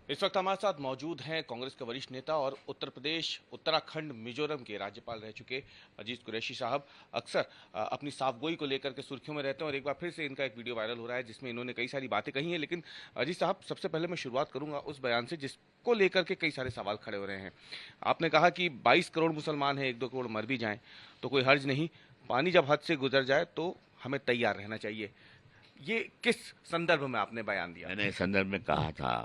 इस वक्त हमारे साथ मौजूद हैं कांग्रेस के वरिष्ठ नेता और उत्तर प्रदेश, उत्तराखंड, मिजोरम के राज्यपाल रह चुके अजीज कुरैशी साहब। अक्सर अपनी साफगोई को लेकर के सुर्खियों में रहते हैं और एक बार फिर से इनका एक वीडियो वायरल हो रहा है जिसमें इन्होंने कई सारी बातें कही हैं। लेकिन अजीज साहब, सबसे पहले मैं शुरुआत करूंगा उस बयान से जिसको लेकर के कई सारे सवाल खड़े हो रहे हैं। आपने कहा कि 22 करोड़ मुसलमान हैं, 1-2 करोड़ मर भी जाएं तो कोई हर्ज नहीं, पानी जब हद से गुजर जाए तो हमें तैयार रहना चाहिए। ये किस संदर्भ में आपने बयान दिया? मैंने इस संदर्भ में कहा था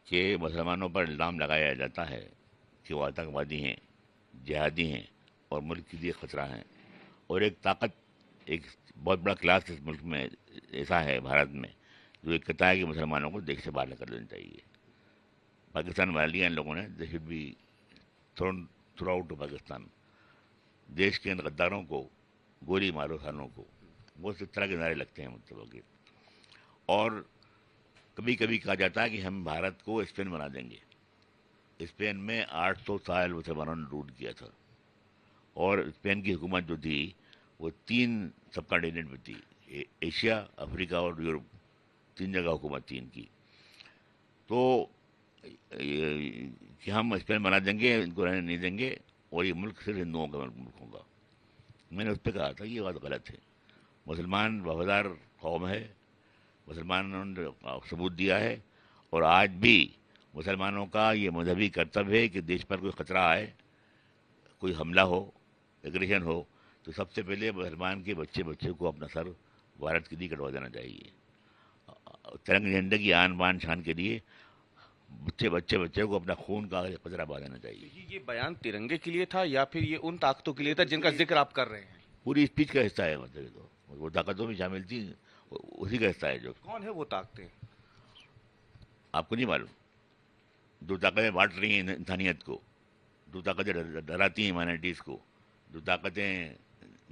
कि मुसलमानों पर इल्ज़ाम लगाया जाता है कि वो आतंकवादी हैं, जिहादी हैं और मुल्क के लिए खतरा हैं। और एक ताकत, एक बहुत बड़ा क्लास इस मुल्क में ऐसा है, भारत में, जो एक कहता है कि मुसलमानों को देश से बाहर निकल देना चाहिए। पाकिस्तान वाले लिया इन लोगों ने, they should be thrown through out to Pakistan. देश के इन गद्दारों को गोली मारो, खानों को, वो इस तरह के नारे लगते हैं मतलब के। और कभी कभी कहा जाता है कि हम भारत को स्पेन बना देंगे। स्पेन में 800 साल मुसलमानों ने रूल किया था। और स्पेन की हुकूमत जो थी वो तीन सब कॉन्टिनेंट में थी, एशिया, अफ्रीका और यूरोप, तीन जगह हुकूमत थी इनकी। तो कि हम स्पेन बना देंगे, इनको रहने नहीं देंगे और ये मुल्क सिर्फ हिंदुओं का मुल्क होगा। मैंने उस पर कहा था कि ये बात गलत है। मुसलमान वफादार कौम है, मुसलमानों ने सबूत दिया है। और आज भी मुसलमानों का ये मजहबी कर्तव्य है कि देश पर कोई खतरा आए, कोई हमला हो, एग्रेशन हो, तो सबसे पहले मुसलमान के बच्चे बच्चे को अपना सर भारत के लिए कटवा देना चाहिए। तिरंगे झंडे की आन बान शान के लिए बच्चे बच्चे बच्चे को अपना खून का कचरा बहा देना तो चाहिए। ये बयान तिरंगे के लिए था या फिर ये उन ताकतों के लिए था जिनका जिक्र आप कर रहे हैं? पूरी स्पीच का हिस्सा है, मतलब ये तो वो ताकतों में शामिल थी, उसी का हिस्सा है जो। कौन है वो ताकतें? आपको नहीं मालूम? जो ताकतें बांट रही हैं इंसानियत को, जो ताकतें डराती हैं माइनॉरिटीज़ को, जो ताकतें,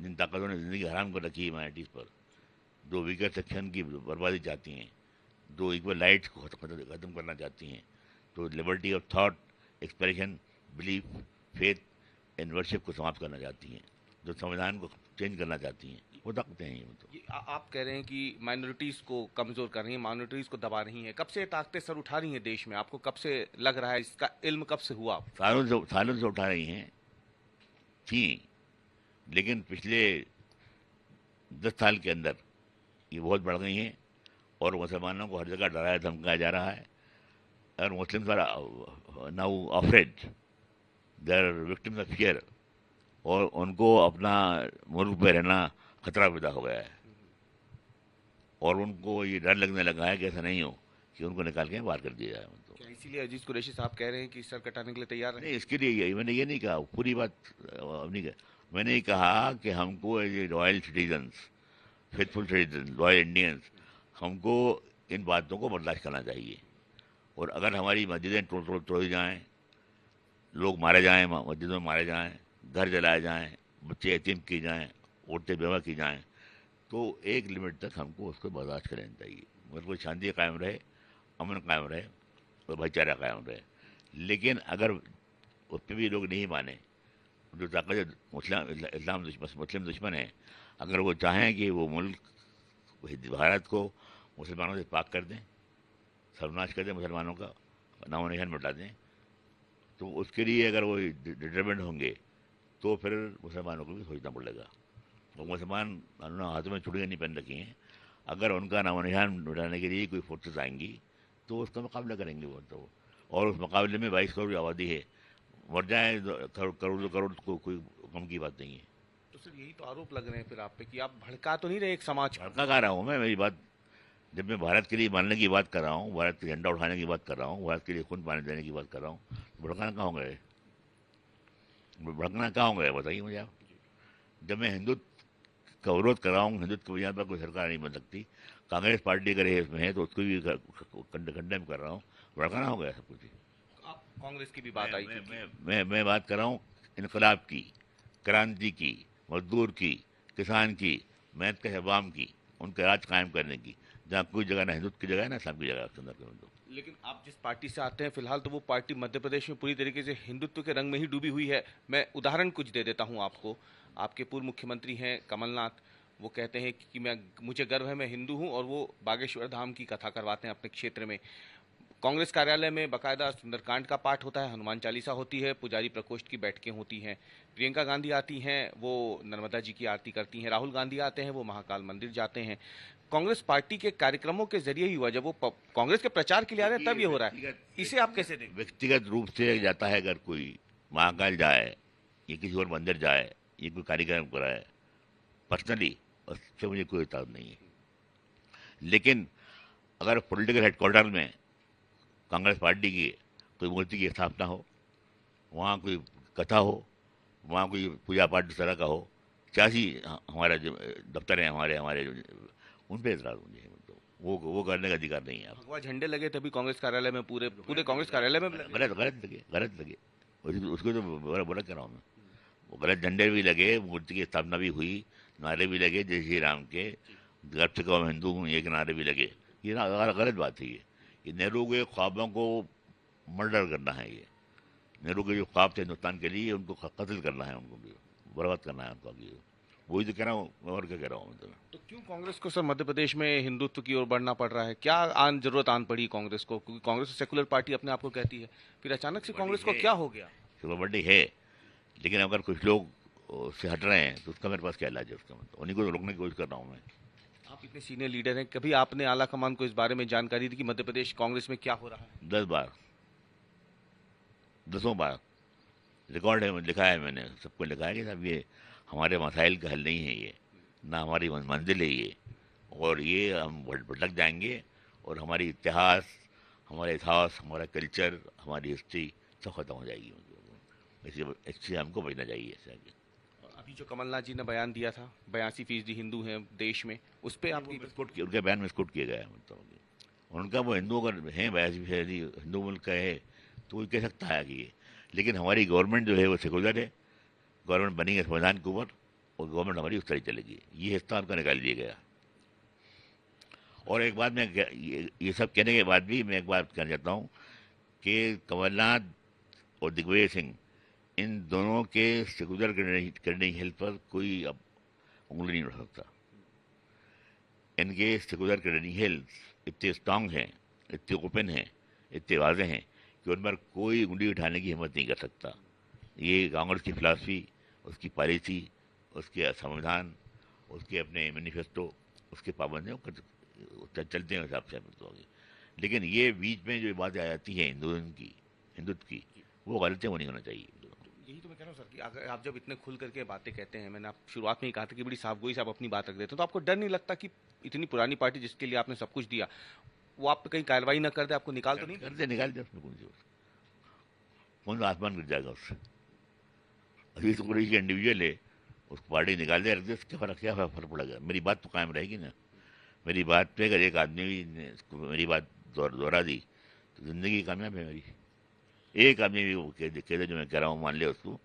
जिन ताकतों ने ज़िंदगी हराम कर रखी है माइनॉरिटीज़ पर, जो वीकर सेक्शन की बर्बादी चाहती हैं, जो इक्वल राइट्स को ख़त्म करना चाहती हैं, जो liberty of thought, expression, belief, faith and worship को समाप्त करना चाहती हैं, जो संविधान को चेंज करना चाहती हैं, वो ताकतें हैं ये तो। आप कह रहे हैं कि माइनॉरिटीज को कमजोर कर रही हैं, माइनॉरिटीज को दबा रही हैं। कब से ये ताकतें सर उठा रही हैं देश में? आपको कब से लग रहा है, इसका इल्म कब से हुआ आपको? सालों से उठा रही हैं, थी, लेकिन पिछले 10 साल के अंदर ये बहुत बढ़ गई हैं। और मुसलमानों को हर जगह डराया धमकाया जा रहा है। और Muslims are now afraid, they are victims of fear. और उनको अपना मुल्क में रहना खतरा पैदा हो गया है। और उनको ये डर लगने लगा है कि ऐसा नहीं हो कि उनको निकाल के बाहर कर दिया जाए उनको। क्या इसीलिए अजीज कुरैशी साहब कह रहे हैं कि सर कटाने के लिए तैयार नहीं, रहें? इसके लिए मैंने ये नहीं कहा, पूरी बात नहीं कहा। मैंने ये कहा कि हमको as a royal citizens, faithful citizen, royal Indians, हमको इन बातों को बर्दाश्त करना चाहिए। और अगर हमारी मस्जिदें तोड़ जाएँ, लोग मारे जाएँ, मस्जिदों में मारे जाएँ, घर जलाए जाएँ, बच्चे यतीम किए जाएँ, औरतें बेवा की जाएँ, तो एक लिमिट तक हमको उसको बर्दाश्त कर लेना चाहिए। मतलब शांति कायम रहे, अमन कायम रहे और भाईचारा कायम रहे। लेकिन अगर उस पर भी लोग नहीं माने, जो ताकत इस्लाम दुश्मन, मुस्लिम दुश्मन है, अगर वो चाहें कि वो मुल्क, भारत को मुसलमानों से पाक कर दें, सर्वनाश कर दें, मुसलमानों का नामो निशान मिटा दें, तो उसके लिए अगर वो डिटरमेंट होंगे तो फिर मुसलमानों को भी सोचना पड़ेगा। वो मुसलमान उन्होंने हाथों में चूड़ियाँ नहीं पहन रखी हैं, अगर उनका नामो निशान मिटाने के लिए कोई फोर्सेस आएंगी तो उसका मुकाबला करेंगे वो तो। और उस मुकाबले में 22 करोड़ की आबादी है, मर जाए करोड़ दो करोड़ को कोई कम की बात नहीं है। तो सर यही तो आरोप लग रहे हैं फिर आप पे कि आप भड़का तो नहीं रहे एक समाज को? भड़का कह रहा हूँ मैं, मेरी बात, जब मैं भारत के लिए मानने की बात कर रहा हूँ, भारत का झंडा उठाने की बात कर रहा हूँ, भारत के लिए खून पानी देने की बात कर रहा हूँ, तो भड़काना कहाँ हो गए? भड़कना कहाँ हो गया बताइए मुझे आप। जब मैं हिंदुत्व का विरोध कर रहा हूँ, हिंदुत्व की बुनियाद पर कोई सरकार नहीं बन सकती, कांग्रेस पार्टी अगर इसमें है तो उसको भी कंडेम कर रहा हूँ, भड़काना हो गया सब कुछ। आप कांग्रेस की भी बात आई थी कि मैं बात कर रहा हूँ इनकलाब की, क्रांति की, मजदूर की, किसान की, मेहनत के अवाम की, उनका राज कायम करने की, जहाँ कोई जगह ना हिंदुत्व की जगह है ना इस्लाम की जगह उसके अंदर करूँ तो। लेकिन आप जिस पार्टी से आते हैं फिलहाल तो वो पार्टी मध्य प्रदेश में पूरी तरीके से हिंदुत्व के रंग में ही डूबी हुई है। मैं उदाहरण कुछ दे देता हूं आपको। आपके पूर्व मुख्यमंत्री हैं कमलनाथ। वो कहते हैं कि मैं, मुझे गर्व है, मैं हिंदू हूं, और वो बागेश्वर धाम की कथा करवाते हैं अपने क्षेत्र में। कांग्रेस कार्यालय में बाकायदा सुंदरकांड का पाठ होता है, हनुमान चालीसा होती है, पुजारी प्रकोष्ठ की बैठकें होती हैं। प्रियंका गांधी आती हैं, वो नर्मदा जी की आरती करती हैं। राहुल गांधी आते हैं, वो महाकाल मंदिर जाते हैं। कांग्रेस पार्टी के कार्यक्रमों के जरिए ही हुआ, जब वो कांग्रेस के प्रचार के लिए आ रहे हैं तब ये हो रहा है। इसे आप कैसे देखते हैं? व्यक्तिगत रूप से जाता है, अगर कोई महाकाल जाए या किसी और मंदिर जाए, ये कोई कार्यक्रम कराए, पर्सनली उससे मुझे कोई इताद नहीं है। लेकिन अगर पॉलिटिकल हेडक्वार्टर में कांग्रेस पार्टी की कोई मूर्ति की स्थापना हो, वहाँ कोई कथा हो, वहाँ कोई पूजा पाठ इस तरह का हो, सियासी हमारा जो दफ्तर है, हमारे हमारे जो, उन पर एतराज़ मुझे, मतलब वो करने का अधिकार नहीं है। आप भगवा झंडे लगे तभी कांग्रेस कार्यालय में, पूरे पूरे कांग्रेस कार्यालय में भी लगे। गलत लगे उसको तो बोला कह रहा हूँ मैं। वो गलत झंडे भी लगे, मूर्ति की स्थापना भी हुई, नारे भी लगे जय श्री राम के, गर्व से कहो मैं हिंदू हूँ, ये के नारे भी लगे। ये ना गलत बात है। ये नेहरू के ख्वाबों को मर्डर करना है। ये नेहरू के जो ख्वाब थे हिंदुस्तान के लिए, उनको कत्ल करना है, उनको भी बर्बाद करना है उनको। ये वही तो कह रहा हूँ, और क्या कह रहा हूँ मैं। तो क्यों कांग्रेस को सर मध्य प्रदेश में हिंदुत्व की ओर बढ़ना पड़ रहा है? क्या जरूरत आन पड़ी कांग्रेस को? क्योंकि कांग्रेस सेकुलर पार्टी अपने आप को कहती है, फिर अचानक से कांग्रेस को क्या हो गया? चलो बड़ी है, लेकिन अगर कुछ लोग उससे हट रहे हैं तो उसका मेरे पास क्या इलाज है? उसका मतलब उन्हीं को तो रोकने की कोशिश कर रहा हूँ मैं। आप इतने सीनियर लीडर हैं, कभी आपने आला कमान को इस बारे में जानकारी दी कि मध्य प्रदेश कांग्रेस में क्या हो रहा है? 10 बार, 10 बार रिकॉर्ड है, लिखा है मैंने, सबको लिखा है कि साहब ये हमारे मसाइल का हल नहीं है, ये ना हमारी मंजिल है ये, और ये हम भटक जाएंगे, और हमारी इतिहास, हमारा कल्चर, हमारी हिस्ट्री सब खत्म हो जाएगी। इससे हमको बचना चाहिए। ऐसे आगे अभी जो कमलनाथ जी ने बयान दिया था, 82% हिंदू हैं देश में, उस पर आपकी उनके बयान में स्कूट किया गया है, मतलब उनका वो हिंदू अगर है 82% हिंदू मुल्क का है तो वो कह सकता है कि ये, लेकिन हमारी गवर्नमेंट जो है वो सेकुलर है, गवर्नमेंट बनी है संविधान के ऊपर, और गवर्नमेंट हमारी उस तरह चलेगी। ये हिस्सा आपका निकाल दिया गया। और एक बात मैं ये सब कहने के बाद भी मैं एक बात कहना चाहता हूँ कि कमलनाथ और दिग्विजय सिंह, इन दोनों के सेकुलर क्रेडेंशियल पर कोई अब उंगली नहीं उठ सकता। इनके सेकुलर क्रेडेंशियल इतने स्ट्रांग हैं, इतने ओपन हैं, इतने वाजे हैं कि उन पर कोई उंगली उठाने की हिम्मत नहीं कर सकता। ये कांग्रेस की फिलासफी, उसकी पॉलिसी, उसके संविधान, उसके अपने मैनिफेस्टो, उसके पाबंद हैं, चलते हैं हिसाब से। लेकिन ये बीच में जो बातें आ जाती हैं हिंदुत्व की, वो गलत है, वो नहीं होना चाहिए। यही तो मैं कह रहा हूँ सर कि अगर आप जब इतने खुल करके बातें कहते हैं, मैंने आप शुरुआत में ही कहा था कि बड़ी साफगोई से आप अपनी बात रख देते हैं, तो आपको डर नहीं लगता कि इतनी पुरानी पार्टी जिसके लिए आपने सब कुछ दिया, वो आप पे कहीं कार्रवाई ना कर दे, आपको निकाल तो नहीं निकाल दे उसमें कौन सा आसमान गिर जाएगा उससे? अभी तो कोई इंडिविजुअल है, उसको पार्टी निकाल दे, रख दे, उसके क्या फर्क पड़ेगा? मेरी बात तो कायम रहेगी ना। मेरी बात पे अगर एक आदमी भी मेरी बात दोहरा दी तो जिंदगी कामयाब है मेरी। एक आदमी भी वो कह दे जो मैं कह रहा हूँ, मान लिया उसको,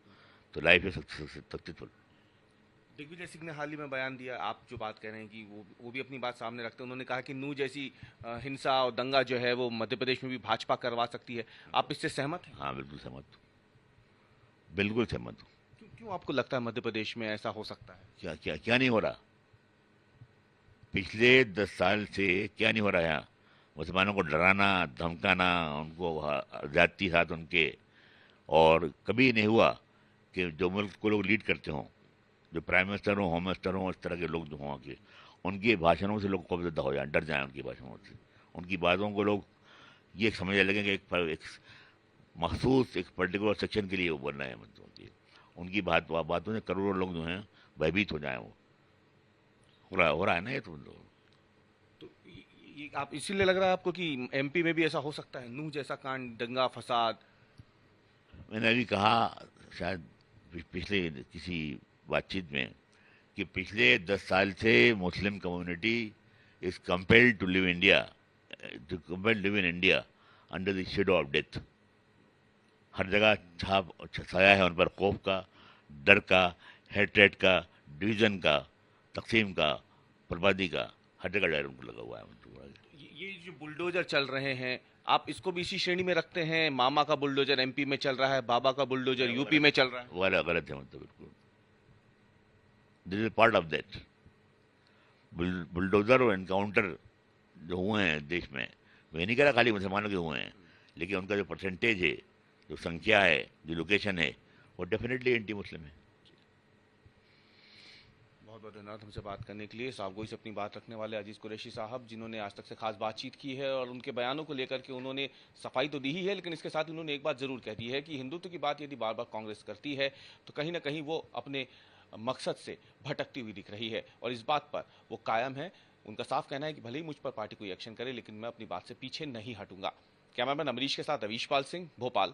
तो लाइफ है सक्सेसफुल। दिग्विजय सिंह ने हाल ही में बयान दिया, आप जो बात कह रहे हैं कि वो भी अपनी बात सामने रखते हैं। उन्होंने कहा कि नू जैसी हिंसा और दंगा जो है वो मध्य प्रदेश में भी भाजपा करवा सकती है। आप इससे सहमत हैं? हाँ, बिल्कुल सहमत हूँ, बिल्कुल सहमत हूँ। क्यों आपको लगता है मध्य प्रदेश में ऐसा हो सकता है? क्या क्या क्या नहीं हो रहा? पिछले 10 साल से क्या नहीं हो रहा है? मुसलमानों को डराना, धमकाना, उनको ज्यादती साथ उनके, और कभी नहीं हुआ कि जो मुल्क को लोग लीड करते हों, जो प्राइम मिनिस्टर हों, होम मिनिस्टर हों, इस तरह के लोग जो हों के, उनके भाषणों से लोग खौफजदा हो जाए, डर जाए उनकी भाषणों से। उनकी बातों को लोग ये समझने लगें कि एक मखसूस एक पर्टिकुलर सेक्शन के लिए वो बोल रहे हैं। मतलब उनकी बातों से करोड़ों लोग जो हैं भयभीत हो जाए। वो हो रहा है ना ये तो ये आप इसीलिए लग रहा है आपको कि एमपी में भी ऐसा हो सकता है, नूह जैसा कांड, दंगा फसाद? मैंने अभी कहा शायद पिछले किसी बातचीत में कि पिछले 10 साल से Muslim community is compelled to live in India under the shadow of death. हर जगह छाप छाया है उन पर खौफ का, डर का, हेट्रेड का, डिवीजन का, तकसीम का, बर्बादी का, हर जगह डर उनको लगा हुआ है। ये जो बुलडोजर चल रहे हैं, आप इसको भी इसी श्रेणी में रखते हैं? मामा का बुलडोजर एमपी में चल रहा है, बाबा का बुलडोजर यूपी में चल रहा है। वाला गलत है, मतलब बिल्कुल। This is part of that. Bulldozer और एनकाउंटर जो हुए हैं देश में, मैं नहीं कह रहा खाली मुसलमानों के हुए हैं, लेकिन उनका जो परसेंटेज है, जो संख्या है, जो लोकेशन है, वो डेफिनेटली एंटी मुस्लिम है। बहुत बहुत धन्यवाद हमसे बात करने के लिए। साफगोई से अपनी बात रखने वाले अजीज कुरैशी साहब, जिन्होंने आज तक से खास बातचीत की है और उनके बयानों को लेकर के उन्होंने सफाई तो दी ही है, लेकिन इसके साथ उन्होंने एक बात जरूर कह दी है कि हिंदुत्व की बात यदि बार बार कांग्रेस करती है तो कहीं ना कहीं वो अपने मकसद से भटकती हुई दिख रही है और इस बात पर वो कायम है। उनका साफ कहना है कि भले ही मुझ पर पार्टी कोई एक्शन करे, लेकिन मैं अपनी बात से पीछे नहीं हटूंगा। कैमरामैन अमरीश के साथ रवीश पाल सिंह, भोपाल।